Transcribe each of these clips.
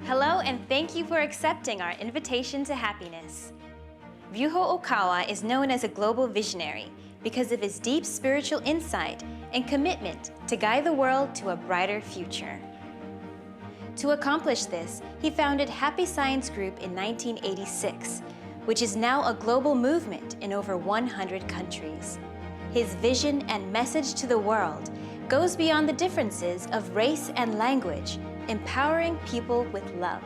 Hello, and thank you for accepting our invitation to happiness. Ryuho Okawa is known as a global visionary because of his deep spiritual insight and commitment to guide the world to a brighter future. To accomplish this, he founded Happy Science Group in 1986, which is now a global movement in over 100 countries. His vision and message to the world goes beyond the differences of race and language, empowering people with love.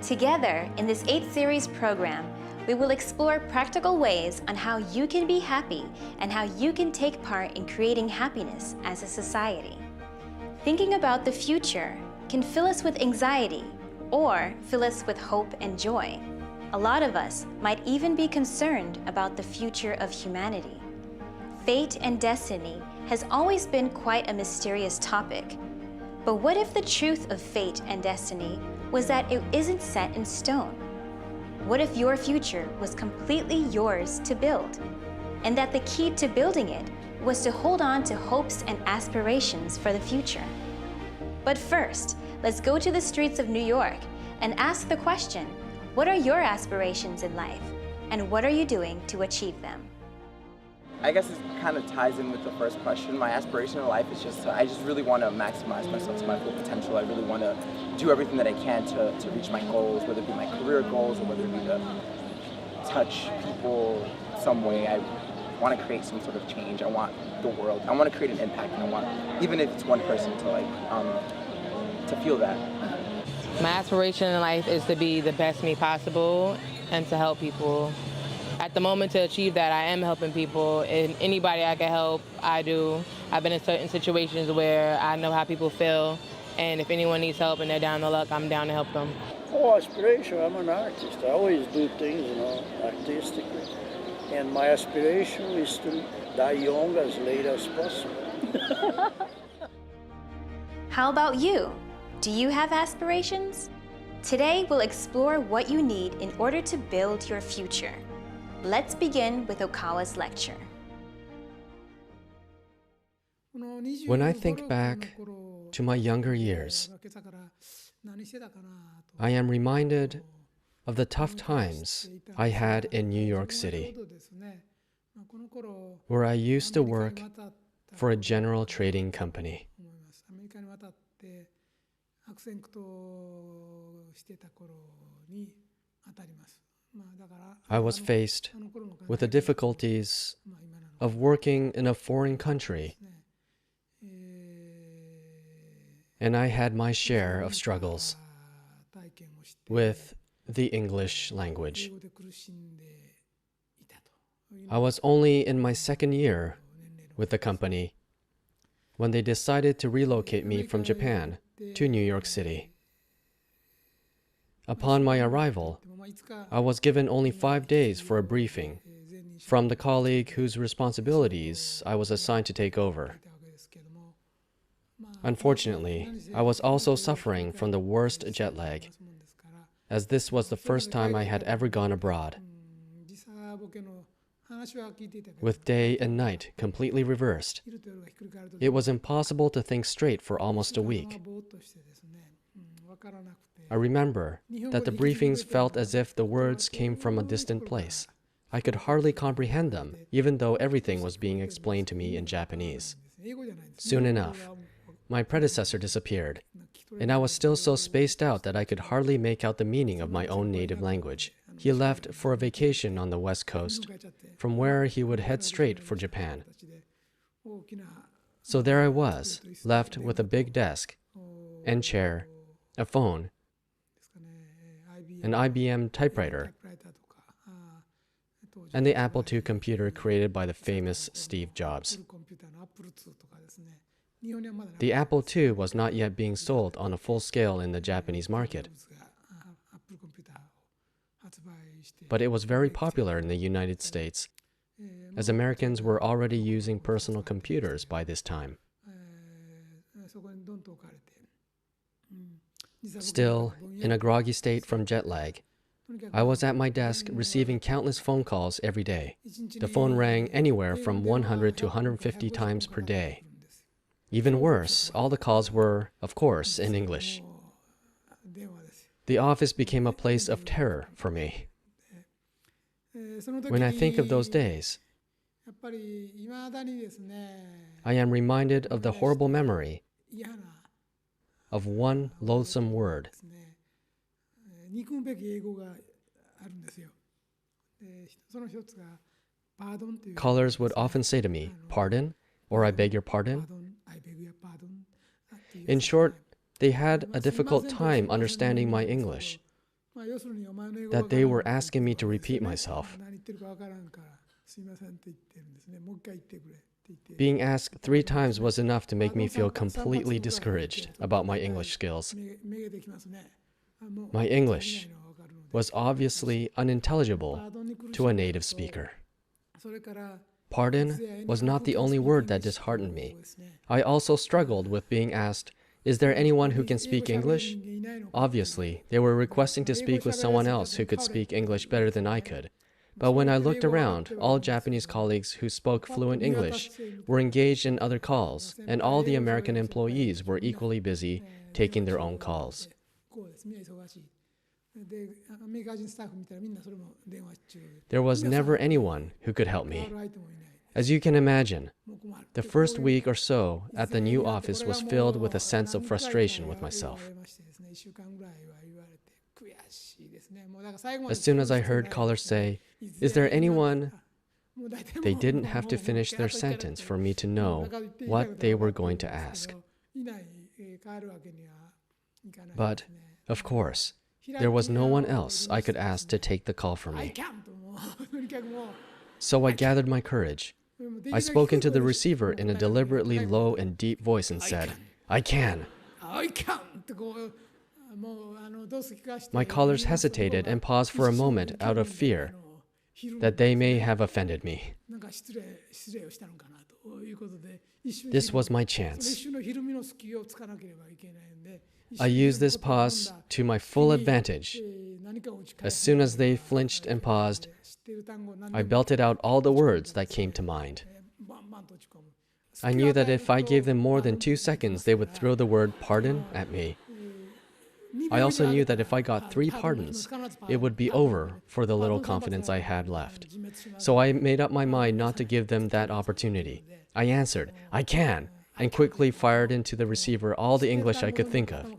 Together, in this 8th series program, we will explore practical ways on how you can be happy and how you can take part in creating happiness as a society. Thinking about the future can fill us with anxiety or fill us with hope and joy. A lot of us might even be concerned about the future of humanity. Fate and destiny has always been quite a mysterious topic. But what if the truth of fate and destiny was that it isn't set in stone? What if your future was completely yours to build, and that the key to building it was to hold on to hopes and aspirations for the future? But first, let's go to the streets of New York and ask the question, what are your aspirations in life, and what are you doing to achieve them? I guess it kind of ties in with the first question. My aspiration in life is I just really want to maximize myself to my full potential. I really want to do everything that I can to reach my goals, whether it be my career goals or whether it be to touch people some way. I want to create some sort of change. I want the world, I want to create an impact, and I want, even if it's one person, to feel that. My aspiration in life is to be the best me possible and to help people. At the moment, to achieve that, I am helping people, and anybody I can help, I do. I've been in certain situations where I know how people feel, and if anyone needs help and they're down on luck, I'm down to help them. Oh, aspiration, I'm an artist. I always do things, artistically. And my aspiration is to die young as late as possible. How about you? Do you have aspirations? Today, we'll explore what you need in order to build your future. Let's begin with Okawa's lecture. When I think back to my younger years, I am reminded of the tough times I had in New York City, where I used to work for a general trading company. I was faced with the difficulties of working in a foreign country, and I had my share of struggles with the English language. I was only in my 2nd year with the company when they decided to relocate me from Japan to New York City. Upon my arrival, I was given only 5 days for a briefing from the colleague whose responsibilities I was assigned to take over. Unfortunately, I was also suffering from the worst jet lag, as this was the first time I had ever gone abroad. With day and night completely reversed, it was impossible to think straight for almost a week. I remember that the briefings felt as if the words came from a distant place. I could hardly comprehend them, even though everything was being explained to me in Japanese. Soon enough, my predecessor disappeared, and I was still so spaced out that I could hardly make out the meaning of my own native language. He left for a vacation on the West Coast, from where he would head straight for Japan. So there I was, left with a big desk and chair, a phone, an IBM typewriter, and the Apple II computer created by the famous Steve Jobs. The Apple II was not yet being sold on a full scale in the Japanese market, but it was very popular in the United States, as Americans were already using personal computers by this time. Still, in a groggy state from jet lag, I was at my desk receiving countless phone calls every day. The phone rang anywhere from 100 to 150 times per day. Even worse, all the calls were, of course, in English. The office became a place of terror for me. When I think of those days, I am reminded of the horrible memory of one loathsome word. Callers would often say to me, "Pardon?" or "I beg your pardon." In short, they had a difficult time understanding my English, that they were asking me to repeat myself. Being asked 3 times was enough to make me feel completely discouraged about my English skills. My English was obviously unintelligible to a native speaker. Pardon was not the only word that disheartened me. I also struggled with being asked, "Is there anyone who can speak English?" Obviously, they were requesting to speak with someone else who could speak English better than I could. But when I looked around, all Japanese colleagues who spoke fluent English were engaged in other calls, and all the American employees were equally busy taking their own calls. There was never anyone who could help me. As you can imagine, the first week or so at the new office was filled with a sense of frustration with myself. As soon as I heard callers say, "Is there anyone?" they didn't have to finish their sentence for me to know what they were going to ask. But, of course, there was no one else I could ask to take the call for me. So I gathered my courage. I spoke into the receiver in a deliberately low and deep voice and said, "I can." My callers hesitated and paused for a moment out of fear that they may have offended me. This was my chance. I used this pause to my full advantage. As soon as they flinched and paused, I belted out all the words that came to mind. I knew that if I gave them more than 2 seconds, they would throw the word "pardon" at me. I also knew that if I got 3 pardons, it would be over for the little confidence I had left. So I made up my mind not to give them that opportunity. I answered, "I can," and quickly fired into the receiver all the English I could think of.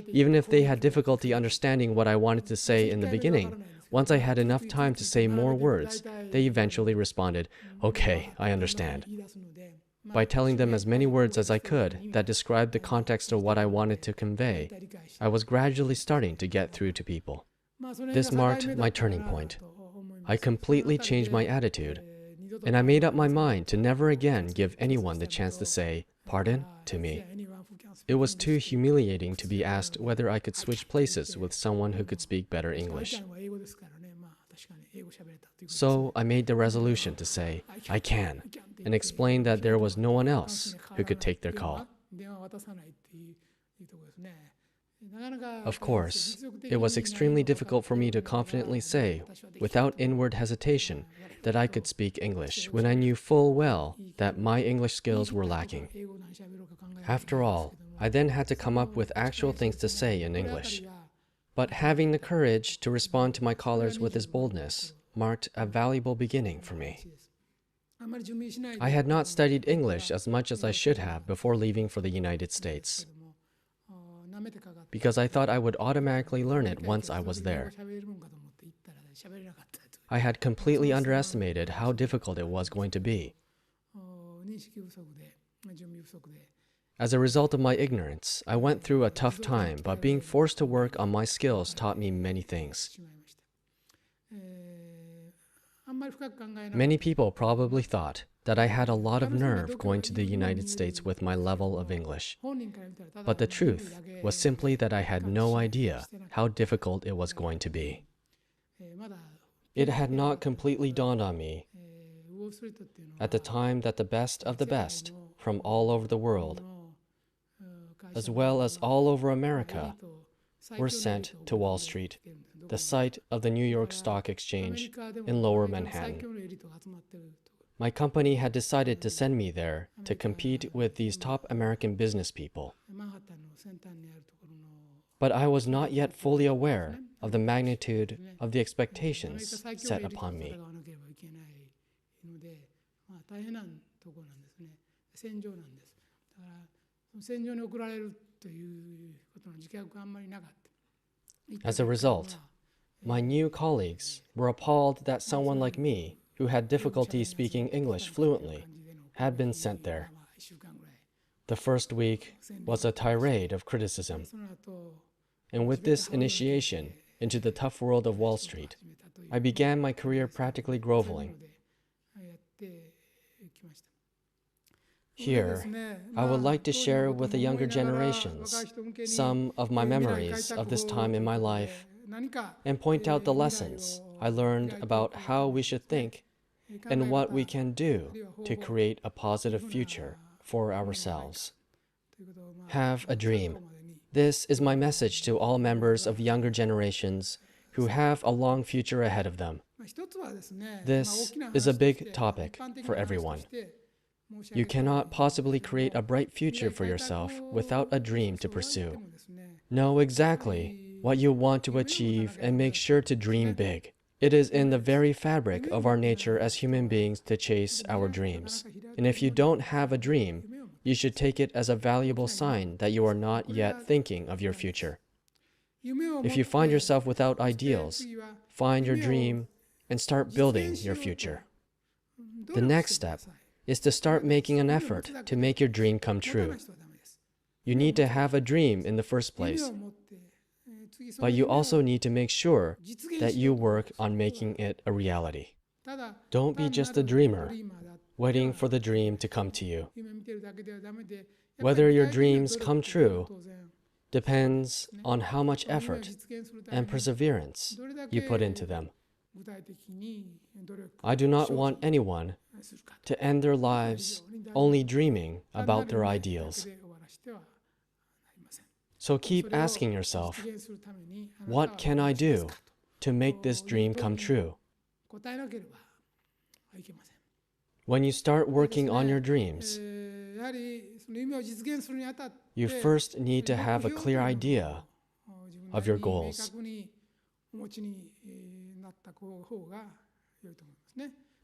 Even if they had difficulty understanding what I wanted to say in the beginning, once I had enough time to say more words, they eventually responded, "Okay, I understand." By telling them as many words as I could that described the context of what I wanted to convey, I was gradually starting to get through to people. This marked my turning point. I completely changed my attitude, and I made up my mind to never again give anyone the chance to say "pardon" to me. It was too humiliating to be asked whether I could switch places with someone who could speak better English. So I made the resolution to say, "I can," and explain that there was no one else who could take their call. Of course, it was extremely difficult for me to confidently say, without inward hesitation, that I could speak English when I knew full well that my English skills were lacking. After all, I then had to come up with actual things to say in English. But having the courage to respond to my callers with this boldness marked a valuable beginning for me. I had not studied English as much as I should have before leaving for the United States, because I thought I would automatically learn it once I was there. I had completely underestimated how difficult it was going to be. As a result of my ignorance, I went through a tough time, but being forced to work on my skills taught me many things. Many people probably thought that I had a lot of nerve going to the United States with my level of English. But the truth was simply that I had no idea how difficult it was going to be. It had not completely dawned on me at the time that the best of the best from all over the world, as well as all over America, were sent to Wall Street, the site of the New York Stock Exchange in Lower Manhattan. My company had decided to send me there to compete with these top American business people. but I was not yet fully aware of the magnitude of the expectations set upon me. As a result, my new colleagues were appalled that someone like me, who had difficulty speaking English fluently, had been sent there. The first week was a tirade of criticism. And with this initiation into the tough world of Wall Street, I began my career practically groveling. Here, I would like to share with the younger generations some of my memories of this time in my life and point out the lessons I learned about how we should think and what we can do to create a positive future for ourselves. Have a dream. This is my message to all members of younger generations who have a long future ahead of them. This is a big topic for everyone. You cannot possibly create a bright future for yourself without a dream to pursue. Know exactly what you want to achieve and make sure to dream big. It is in the very fabric of our nature as human beings to chase our dreams. And if you don't have a dream, you should take it as a valuable sign that you are not yet thinking of your future. If you find yourself without ideals, find your dream and start building your future. The next step is to start making an effort to make your dream come true. You need to have a dream in the first place, but you also need to make sure that you work on making it a reality. Don't be just a dreamer, waiting for the dream to come to you. Whether your dreams come true depends on how much effort and perseverance you put into them. I do not want anyone to end their lives only dreaming about their ideals. So keep asking yourself, what can I do to make this dream come true? When you start working on your dreams, you first need to have a clear idea of your goals.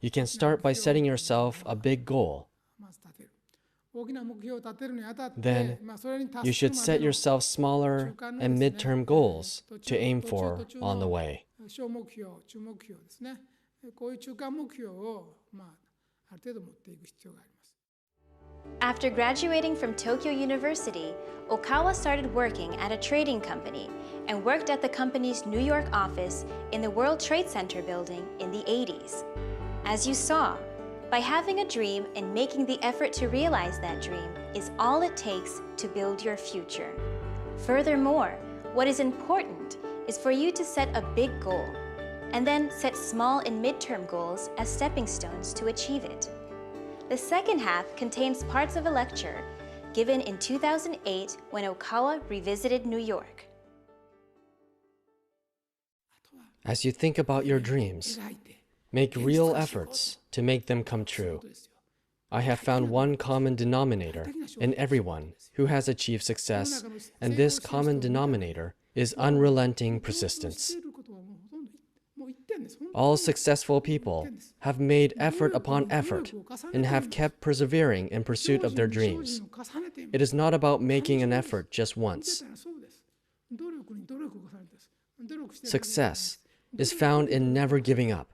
You can start by setting yourself a big goal. Then you should set yourself smaller and midterm goals to aim for on the way. After graduating from Tokyo University, Okawa started working at a trading company and worked at the company's New York office in the World Trade Center building in the 80s. As you saw, by having a dream and making the effort to realize that dream is all it takes to build your future. Furthermore, what is important is for you to set a big goal and then set small and midterm goals as stepping stones to achieve it. The second half contains parts of a lecture given in 2008 when Okawa revisited New York. As you think about your dreams, make real efforts to make them come true. I have found one common denominator in everyone who has achieved success, and this common denominator is unrelenting persistence. All successful people have made effort upon effort and have kept persevering in pursuit of their dreams. It is not about making an effort just once. Success is found in never giving up,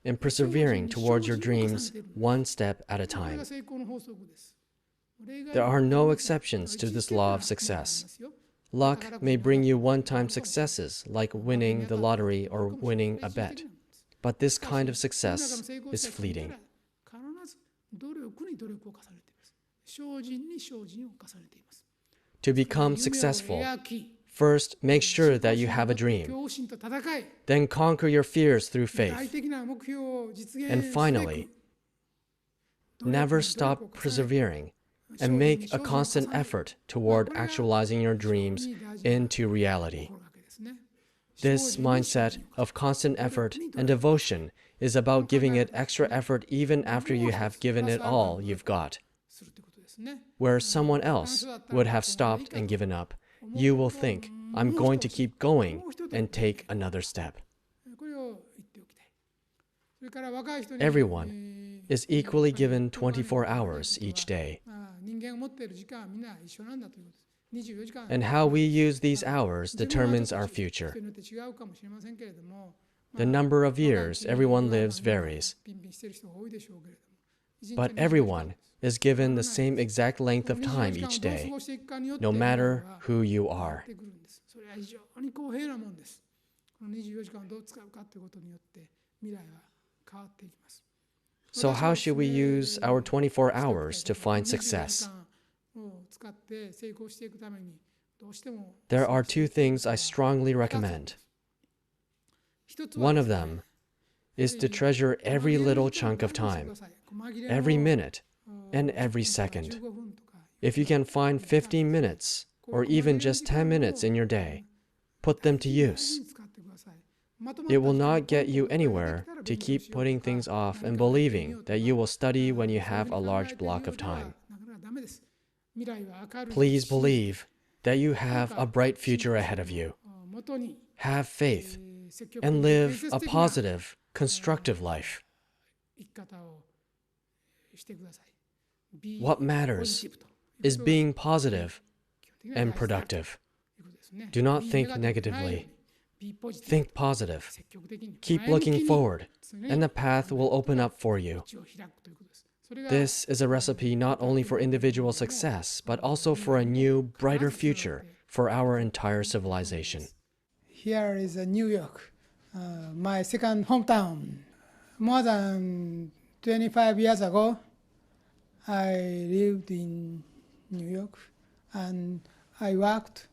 in persevering towards your dreams one step at a time. There are no exceptions to this law of success. Luck may bring you one-time successes like winning the lottery or winning a bet, but this kind of success is fleeting. To become successful, first make sure that you have a dream. Then conquer your fears through faith. And finally, never stop persevering and make a constant effort toward actualizing your dreams into reality. This mindset of constant effort and devotion is about giving it extra effort even after you have given it all you've got. Where someone else would have stopped and given up, you will think, I'm going to keep going and take another step. Everyone is equally given 24 hours each day. And how we use these hours determines our future. The number of years everyone lives varies, but everyone is given the same exact length of time each day, no matter who you are. So how should we use our 24 hours to find success? There are two things I strongly recommend. One of them is to treasure every little chunk of time, every minute, and every second. If you can find 15 minutes, or even just 10 minutes in your day, put them to use. It will not get you anywhere to keep putting things off and believing that you will study when you have a large block of time. Please believe that you have a bright future ahead of you. Have faith and live a positive, constructive life. What matters is being positive and productive. Do not think negatively. Think positive. Keep looking forward, and the path will open up for you. This is a recipe not only for individual success, but also for a new, brighter future for our entire civilization. Here is New York, my second hometown. More than 25 years ago, I lived in New York, and I worked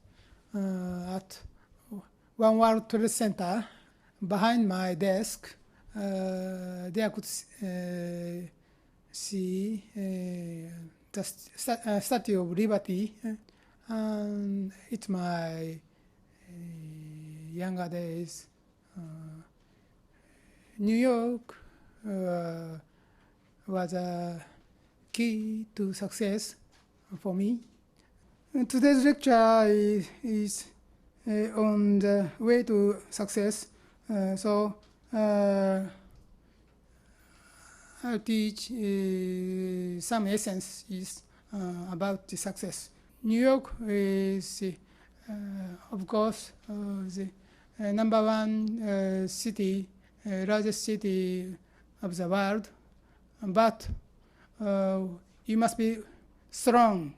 at One World Trade Center. Behind my desk, there could see the Statue of Liberty. And it's my younger days. New York was a key to success for me. Today's lecture is on the way to success. So I'll teach some essence about the success. New York is, of course, the number one city, largest city of the world. But you must be strong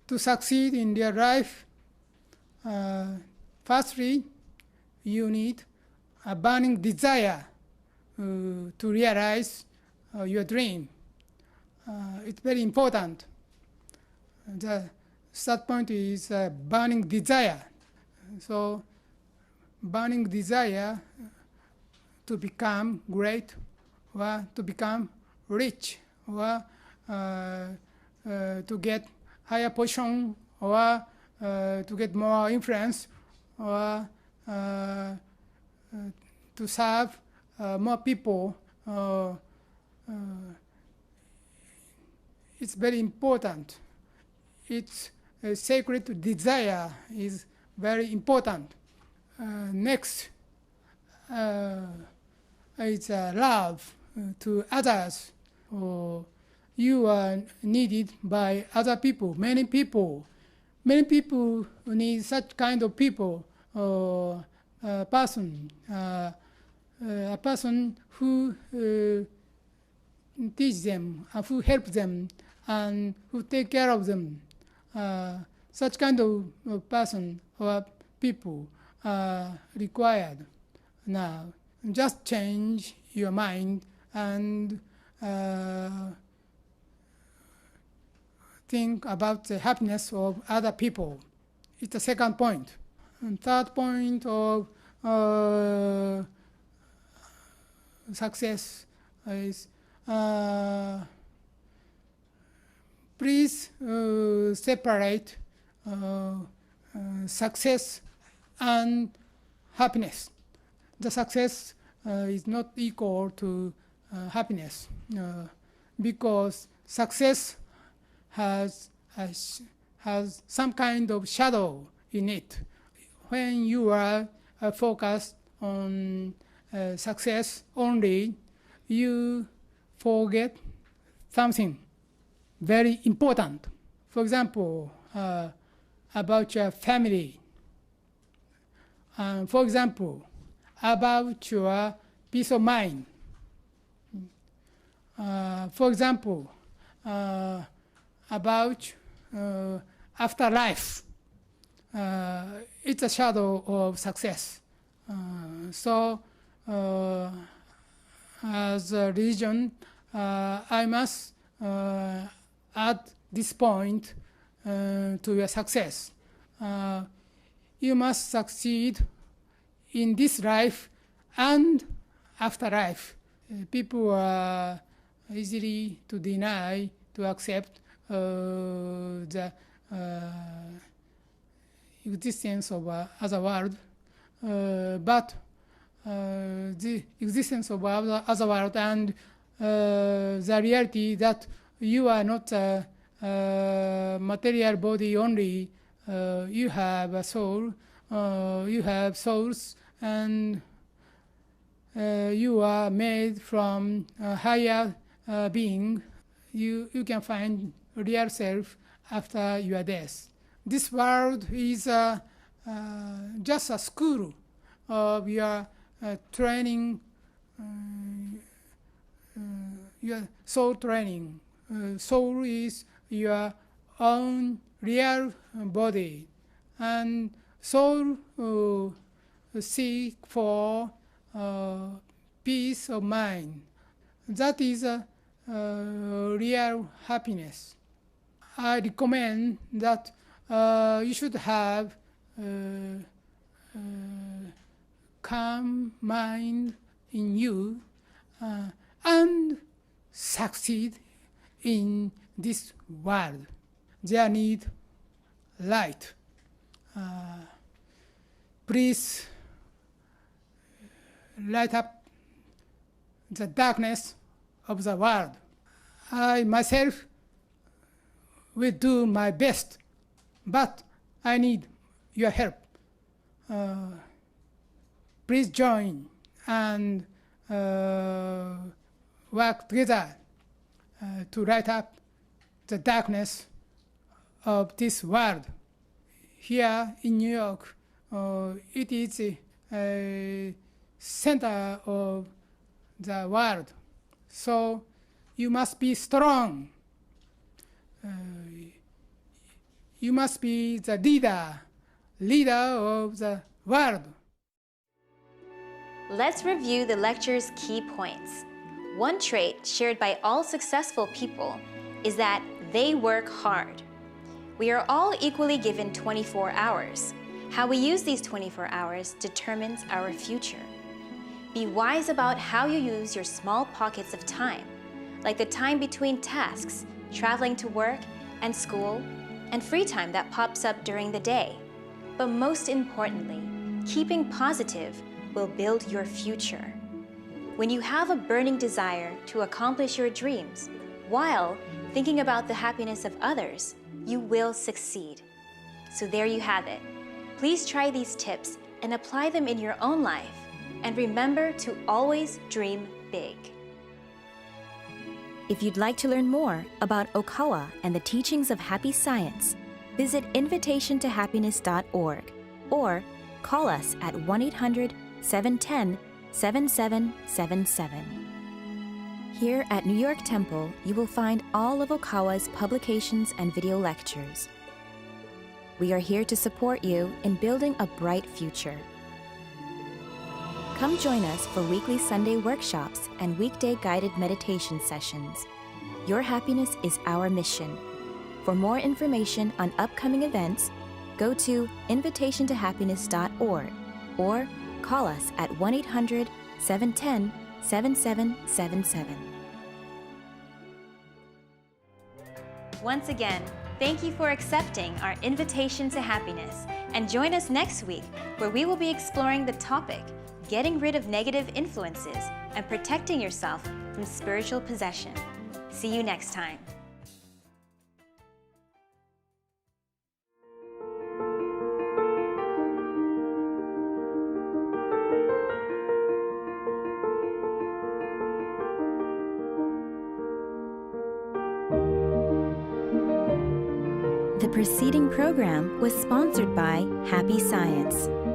to succeed in your life. Firstly, you need a burning desire to realize your dream. It's very important. The third point is burning desire. So, burning desire to become great, or to become rich, or to get higher position, or to get more influence, or to serve more people. It's very important. Its sacred desire is very important. Next is love to others. You are needed by other people, many people. Many people need such kind of people, a person who teach them, who help them, and who take care of them. Such kind of person or people are required now. Just change your mind and think about the happiness of other people. It's the second point. And third point of success is please separate success and happiness. The success is not equal to happiness because success has has some kind of shadow in it. When you are focused on success only, you forget something very important. For example, about your family. For example, about your peace of mind. For example, about afterlife. It's a shadow of success. So, as a religion, I must add this point to your success. You must succeed in this life and afterlife. People are easily to deny, to accept the existence of other world, but the existence of other world and the reality that you are not a material body only, you have a soul, you have souls, and you are made from a higher being. You can find real self after your death. This world is just a school of your training, your soul training. Soul is your own real body, and soul seek for peace of mind. That is real happiness. I recommend that you should have calm mind in you and succeed in this world. They need light. Please light up the darkness of the world. I myself will do my best, but I need your help. Please join and work together to light up the darkness of this world. Here in New York, it is a center of the world. So you must be strong. You must be the leader of the world. Let's review the lecture's key points. One trait shared by all successful people is that they work hard. We are all equally given 24 hours. How we use these 24 hours determines our future. Be wise about how you use your small pockets of time, like the time between tasks, traveling to work and school, and free time that pops up during the day. But most importantly, keeping positive will build your future. When you have a burning desire to accomplish your dreams while thinking about the happiness of others, you will succeed. So there you have it. Please try these tips and apply them in your own life. And remember to always dream big. If you'd like to learn more about Okawa and the teachings of happy science, visit invitationtohappiness.org or call us at 1-800-710-7777. Here at New York Temple, you will find all of Okawa's publications and video lectures. We are here to support you in building a bright future. Come join us for weekly Sunday workshops and weekday guided meditation sessions. Your happiness is our mission. For more information on upcoming events, go to invitationtohappiness.org or call us at 1-800-710-7777. Once again, thank you for accepting our invitation to happiness, and join us next week where we will be exploring the topic, getting rid of negative influences and protecting yourself from spiritual possession. See you next time. The preceding program was sponsored by Happy Science.